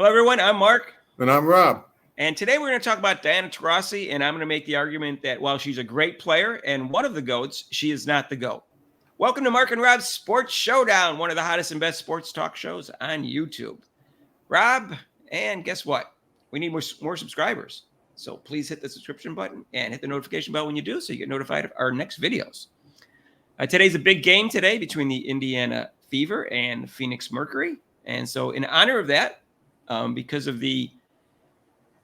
Hello, everyone. I'm Mark. And I'm Rob. And today we're going to talk about Diana Taurasi, and I'm going to make the argument that while she's a great player and one of the GOATs, she is not the GOAT. Welcome to Mark and Rob's Sports Showdown, one of the hottest and best sports talk shows on YouTube. Rob, and guess what? We need more subscribers. So please hit the subscription button and hit the notification bell when you do so you get notified of our next videos. Today's a big game today between the Indiana Fever and Phoenix Mercury. And so in honor of that, because of the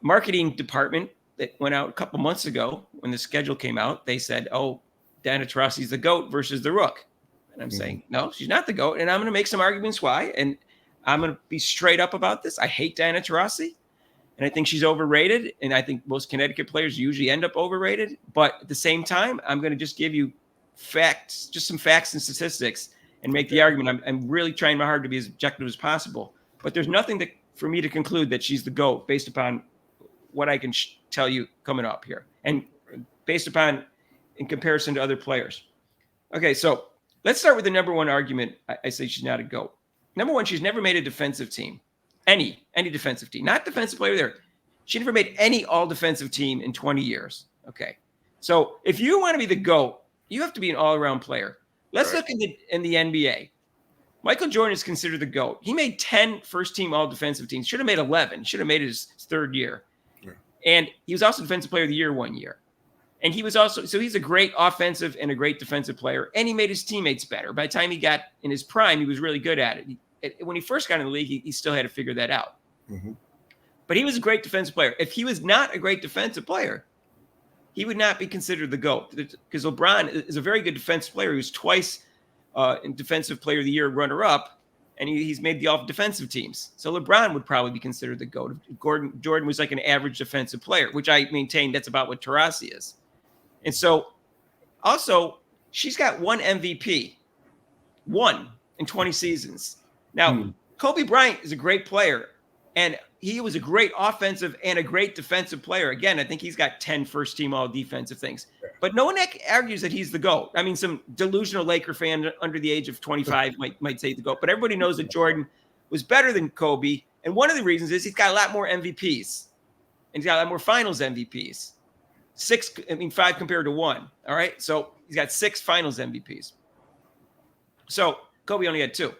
marketing department that went out a couple months ago when the schedule came out, they said, oh, Diana Taurasi's the GOAT versus the Rook. And I'm saying, no, she's not the GOAT. And I'm going to make some arguments why. And I'm going to be straight up about this. I hate Diana Taurasi, and I think she's overrated. And I think most Connecticut players usually end up overrated. But at the same time, I'm going to just give you facts, just some facts and statistics, and make the argument. I'm really trying my hard to be as objective as possible. But there's nothing for me to conclude that she's the GOAT based upon what I can tell you coming up here, and based upon in comparison to other players. Okay, so let's start with the number one argument. I say she's not a GOAT. Number one, she's never made a defensive team, any defensive team, not defensive player there. She never made any all-defensive team in 20 years. Okay, so if you want to be the GOAT, you have to be an all-around player. Let's look in the NBA. Michael Jordan is considered the GOAT. He made 10 first-team all-defensive teams. Should have made 11. Should have made it his third year. Yeah. And he was also Defensive Player of the Year one year. And he was also – so he's a great offensive and a great defensive player, and he made his teammates better. By the time he got in his prime, he was really good at it. When he first got in the league, he still had to figure that out. Mm-hmm. But he was a great defensive player. If he was not a great defensive player, he would not be considered the GOAT, because LeBron is a very good defensive player. He was twice in Defensive Player of the Year runner-up, and he's made the all-defensive teams. So LeBron would probably be considered the GOAT. Jordan was like an average defensive player, which I maintain that's about what Taurasi is. And so also, she's got one MVP, one in 20 seasons. Now, Kobe Bryant is a great player, and he was a great offensive and a great defensive player. Again, I think he's got 10 first-team all-defensive things. But no one argues that he's the GOAT. I mean, some delusional Laker fan under the age of 25 might say the GOAT. But everybody knows that Jordan was better than Kobe. And one of the reasons is he's got a lot more MVPs. And he's got a lot more finals MVPs. 5 compared to 1. All right? So he's got 6 finals MVPs. So Kobe only had 2.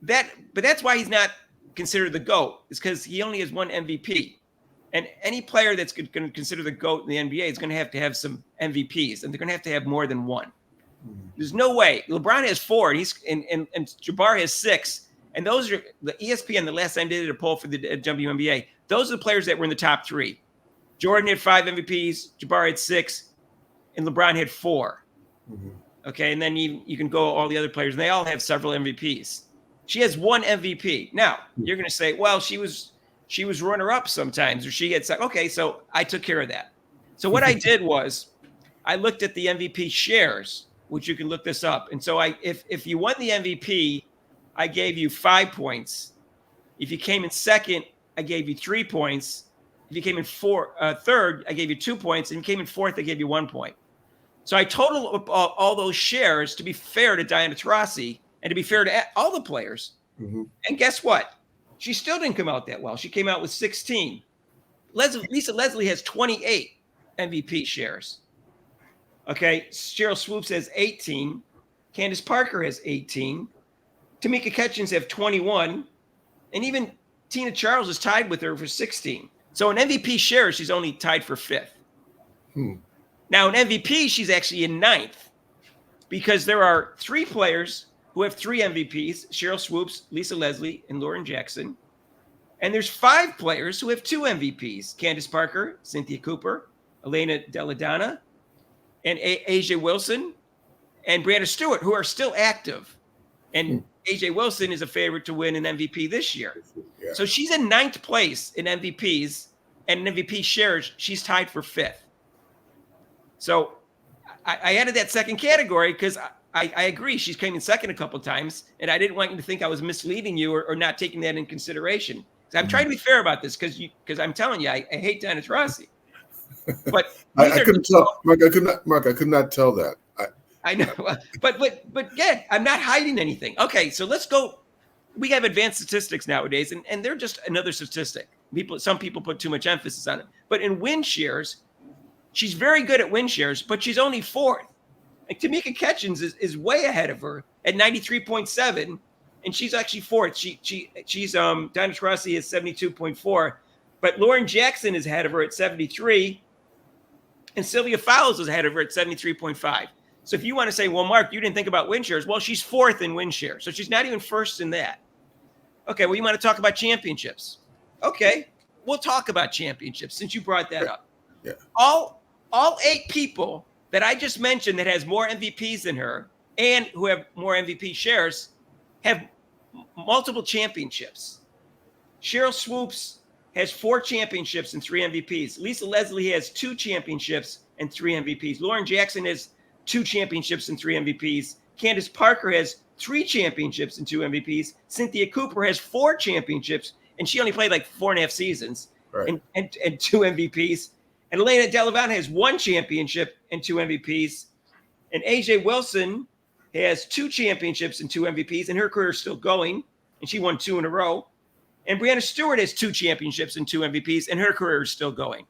But that's why he's not considered the GOAT, is because he only has 1 MVP. And any player that's going to consider the GOAT in the NBA is going to have some MVPs, and they're going to have more than 1. There's no way. LeBron has 4, and Jabbar has 6. And those are the ESPN. The last time they did a poll for the WNBA, those are the players that were in the top 3. Jordan had 5 MVPs, Jabbar had 6, and LeBron had 4. Mm-hmm. Okay, and then you can go all the other players, and they all have several MVPs. She has 1 MVP. Now, you're going to say, well, she was runner-up sometimes, or she had – okay, so I took care of that. So what I did was I looked at the MVP shares, which you can look this up. And so if you won the MVP, I gave you 5 points. If you came in second, I gave you 3 points. If you came in third, I gave you 2 points. And if you came in fourth, I gave you 1 point. So I totaled up all those shares to be fair to Diana Taurasi and to be fair to all the players. Mm-hmm. And guess what? She still didn't come out that well. She came out with 16. Lisa Leslie has 28 MVP shares. Okay, Cheryl Swoops has 18. Candace Parker has 18. Tamika Catchings have 21. And even Tina Charles is tied with her for 16. So in MVP shares, she's only tied for 5th. Now in MVP, she's actually in 9th, because there are 3 players who have 3 MVPs: Cheryl Swoops, Lisa Leslie, and Lauren Jackson. And there's 5 players who have 2 MVPs: Candace Parker, Cynthia Cooper, Elena Deladonna, and AJ Wilson, and Brianna Stewart, who are still active. And AJ Wilson is a favorite to win an MVP this year. Yeah. So she's in 9th place in MVPs, and in MVP shares, she's tied for 5th. So I added that second category because I agree. She's came in second a couple of times, and I didn't want you to think I was misleading you or not taking that in consideration. So I'm trying to be fair about this because I'm telling you, I hate Diana Taurasi. But I couldn't tell, Mark. I could not tell that. I know, but yeah, I'm not hiding anything. Okay, so let's go we have advanced statistics nowadays, and they're just another statistic. Some people put too much emphasis on it. But in win shares, she's very good at win shares, but she's only fourth. Like Tamika Catchings is way ahead of her at 93.7, and she's actually fourth. She's Diana Taurasi is 72.4, but Lauren Jackson is ahead of her at 73, and Sylvia Fowles is ahead of her at 73.5. So if you want to say, well, Mark, you didn't think about win shares. Well, she's fourth in win share, so she's not even first in that. Okay, well, you want to talk about championships. Okay, we'll talk about championships since you brought that up. Yeah. All 8 people that I just mentioned that has more MVPs than her and who have more MVP shares have multiple championships. Cheryl Swoops has 4 championships and 3 MVPs. Lisa Leslie has 2 championships and 3 MVPs. Lauren Jackson has 2 championships and 3 MVPs. Candace Parker has 3 championships and 2 MVPs. Cynthia Cooper has 4 championships, and she only played like 4.5 seasons, right, and 2 MVPs. And Elena Delavan has 1 championship and 2 MVPs. And AJ Wilson has 2 championships and 2 MVPs, and her career is still going, and she won 2 in a row. And Brianna Stewart has 2 championships and 2 MVPs, and her career is still going.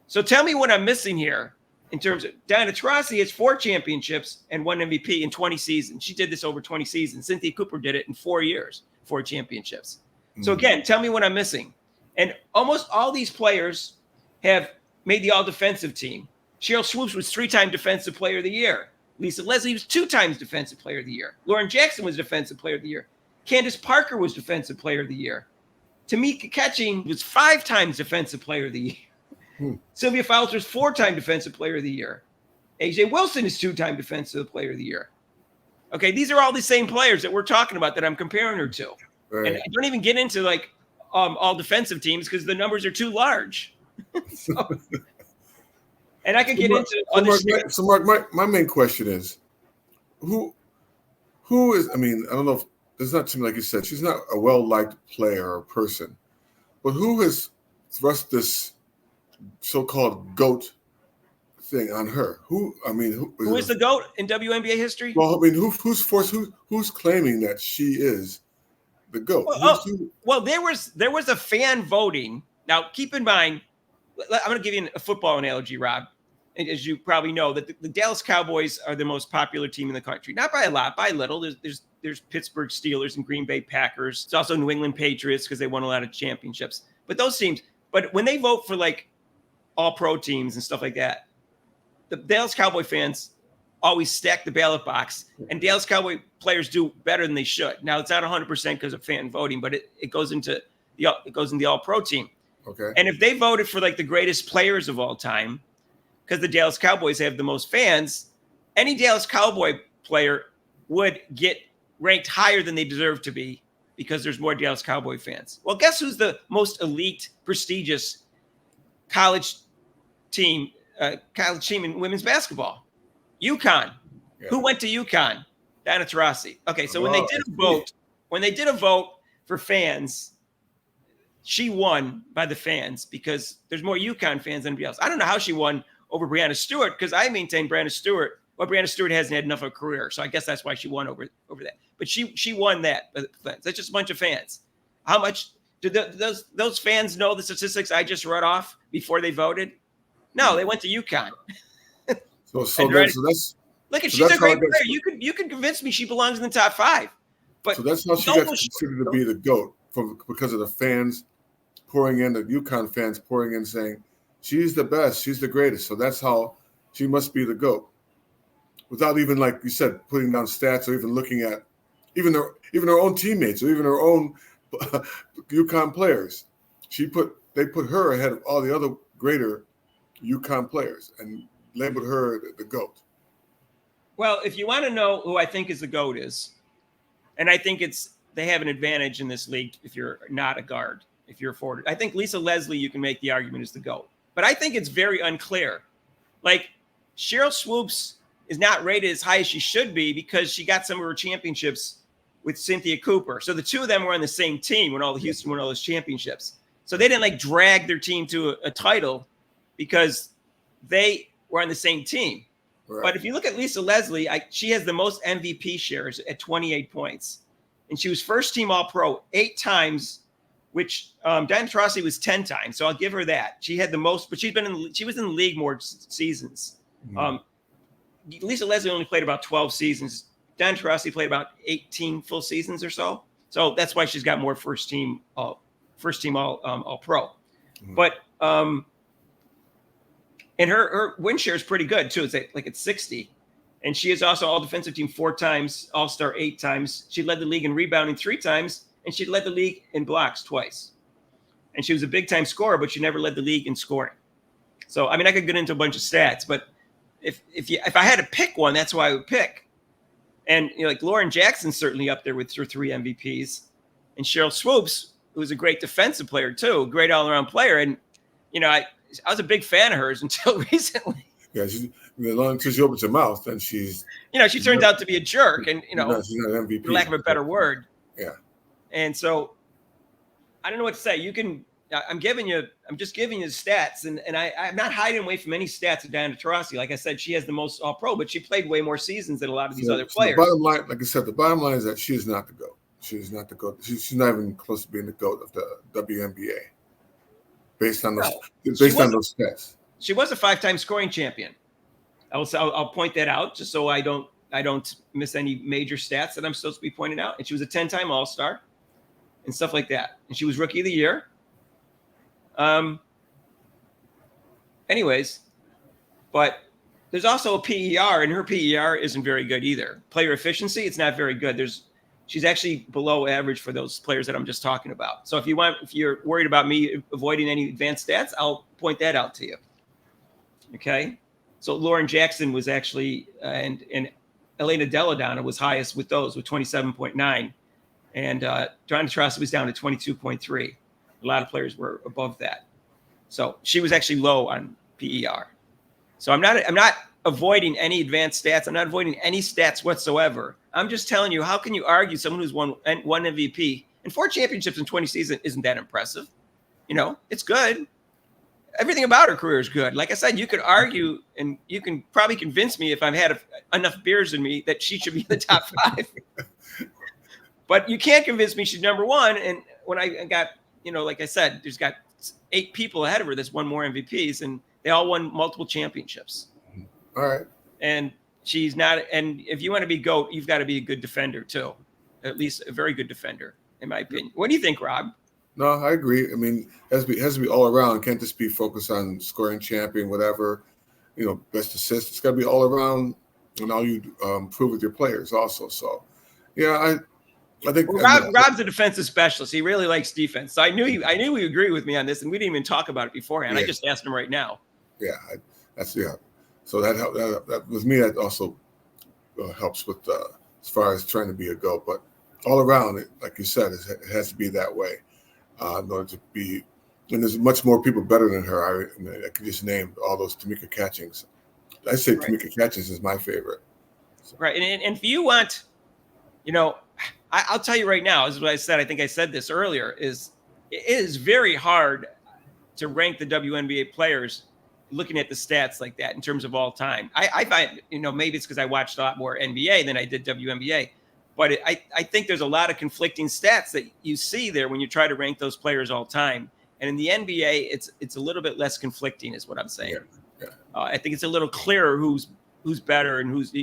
So tell me what I'm missing here in terms of Diana Taurasi has 4 championships and 1 MVP in 20 seasons. She did this over 20 seasons. Cynthia Cooper did it in 4 years, 4 championships. Mm-hmm. So again, tell me what I'm missing. And almost all these players have made the all-defensive team. Cheryl Swoops was 3-time Defensive Player of the Year. Lisa Leslie was 2 times Defensive Player of the Year. Lauren Jackson was Defensive Player of the Year. Candace Parker was Defensive Player of the Year. Tamika Catchings was 5 times Defensive Player of the Year. Sylvia Fowles was 4-time Defensive Player of the Year. AJ Wilson is 2-time Defensive Player of the Year. Okay, these are all the same players that we're talking about that I'm comparing her to. Right. And I don't even get into like all defensive teams because the numbers are too large. And I could get into other. So Mark, my main question is, who is? I mean, I don't know if does not seem like you said she's not a well-liked player or person, but who has thrust this so-called GOAT thing on her? Who is the GOAT in WNBA history? Well, I mean, who's claiming that she is the GOAT? Well, there was a fan voting. Now, keep in mind, I'm going to give you a football analogy, Rob. As you probably know, that the Dallas Cowboys are the most popular team in the country. Not by a lot, by little. There's Pittsburgh Steelers and Green Bay Packers. It's also New England Patriots because they won a lot of championships. But those teams, when they vote for like all-pro teams and stuff like that, the Dallas Cowboy fans always stack the ballot box, and Dallas Cowboy players do better than they should. Now, it's not 100% because of fan voting, but it goes into the all-pro team. Okay. And if they voted for like the greatest players of all time, because the Dallas Cowboys have the most fans, any Dallas Cowboy player would get ranked higher than they deserve to be because there's more Dallas Cowboy fans. Well, guess who's the most elite, prestigious college team in women's basketball? UConn. Yeah. Who went to UConn? Diana Taurasi. Okay, so when they did a vote for fans, she won by the fans because there's more UConn fans than anybody else. I don't know how she won over Brianna Stewart because I maintain Brianna Stewart hasn't had enough of a career, so I guess that's why she won over that. But she won that. That's just a bunch of fans. How much did those fans know the statistics I just read off before they voted? No, they went to UConn. She's a great player. You can convince me she belongs in the top 5. But so that's how she got considered to be the GOAT because of the fans pouring in, the UConn fans pouring in saying she's the best, she's the greatest. So that's how she must be the GOAT. Without even, like you said, putting down stats or even looking at even her own teammates or even her own UConn players. They put her ahead of all the other greater UConn players and labeled her the GOAT. Well, if you want to know who I think is the GOAT is, and I think they have an advantage in this league if you're not a guard, if you're forward. I think Lisa Leslie, you can make the argument, is the GOAT. But I think it's very unclear. Like, Cheryl Swoops is not rated as high as she should be because she got some of her championships with Cynthia Cooper. So the two of them were on the same team when all the Houston won all those championships. So they didn't like drag their team to a title because they were on the same team. Right. But if you look at Lisa Leslie, she has the most MVP shares at 28 points. and she was first team All-Pro 8 times, which Diana Taurasi was 10 times. So I'll give her that. She had the most, but she was in the league more seasons. Lisa Leslie only played about 12 seasons. Diana Taurasi played about 18 full seasons or so. So that's why she's got more first team all pro. But and her win share is pretty good too. It's like it's 60. And she is also all defensive team 4 times, all-star 8 times. She led the league in rebounding 3 times, and she led the league in blocks twice. And she was a big time scorer, but she never led the league in scoring. So I mean, I could get into a bunch of stats, but if I had to pick one, that's who I would pick. And like Lauren Jackson's certainly up there with her 3 MVPs, and Cheryl Swoops, who was a great defensive player too, great all-around player. And I was a big fan of hers until recently. Yeah, as long as she opens her mouth, then she's she turns out to be a jerk, and she's not MVP, for lack of a better word. Yeah. And so I don't know what to say. I'm just giving you stats, and I'm not hiding away from any stats of Diana Taurasi. Like I said, she has the most All-Pro, but she played way more seasons than a lot of these other players. The bottom line, like I said, the bottom line is that she is not the GOAT. She is not the GOAT. She's not even close to being the GOAT of the WNBA. Based on those stats. She was a 5-time scoring champion. I'll point that out just so I don't miss any major stats that I'm supposed to be pointing out. And she was a 10-time All-Star and stuff like that. And she was Rookie of the Year. Anyways, but there's also a PER, and her PER isn't very good either. Player efficiency, it's not very good. She's actually below average for those players that I'm just talking about. So if you're worried about me avoiding any advanced stats, I'll point that out to you. Okay. So Lauren Jackson was actually, and Elena Deladonna was highest with those with 27.9. And Diana Taurasi was down to 22.3. A lot of players were above that. So she was actually low on PER. So I'm not avoiding any advanced stats. I'm not avoiding any stats whatsoever. I'm just telling you, how can you argue someone who's won one MVP and 4 championships in 20 seasons isn't that impressive? It's good. Everything about her career is good. Like I said, you could argue, and you can probably convince me if I've had enough beers in me that she should be in the top 5. But you can't convince me she's number 1. And when I got, like I said, there's got 8 people ahead of her that's won more MVPs, and they all won multiple championships. All right. And she's not. And if you want to be GOAT, you've got to be a good defender too, at least a very good defender, in my opinion. What do you think, Rob? No, I agree. I mean, it has to be all around. Can't just be focused on scoring champion, whatever, best assist. It's got to be all around, and all you prove with your players also. So, yeah, I think Rob's a defensive specialist. He really likes defense. So I knew he would agree with me on this, and we didn't even talk about it beforehand. Yeah. I just asked him right now. Yeah, So that with me, that also helps with as far as trying to be a GOAT. But all around, it, like you said, it has to be that way. In order to be, and there's much more people better than her. I could just name all those Tamika Catchings. I say right. Tamika Catchings is my favorite. So. Right, and if you want, I'll tell you right now. This is what I said. I think I said this earlier. It is very hard to rank the WNBA players looking at the stats like that in terms of all time. I find, maybe it's because I watched a lot more NBA than I did WNBA. But I think there's a lot of conflicting stats that you see there when you try to rank those players all time. And in the NBA, it's a little bit less conflicting, is what I'm saying. Yeah. I think it's a little clearer who's better and who. If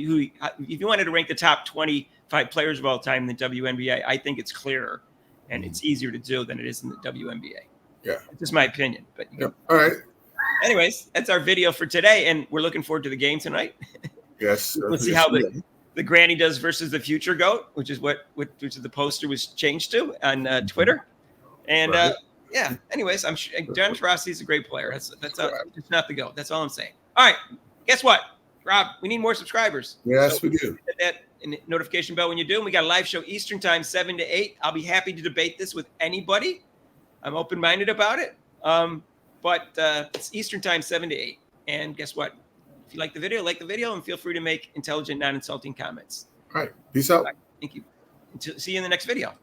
you wanted to rank the top 25 players of all time in the WNBA, I think it's clearer and it's easier to do than it is in the WNBA. Yeah, it's just my opinion. But all right. Anyways, that's our video for today, and we're looking forward to the game tonight. Yes. Let's see how the Granny does versus the future GOAT, which is what the poster was changed to on Twitter. And right. Anyways, I'm sure Diana Taurasi is a great player. That's it's not the GOAT. That's all I'm saying. All right, guess what, Rob? We need more subscribers. Yes, we do. Hit that notification bell when you do. And we got a live show Eastern time, 7 to 8. I'll be happy to debate this with anybody. I'm open-minded about it. But it's Eastern time, 7 to 8. And guess what? If you like the video, and feel free to make intelligent, non-insulting comments. All right. Peace out. Thank you. See you in the next video.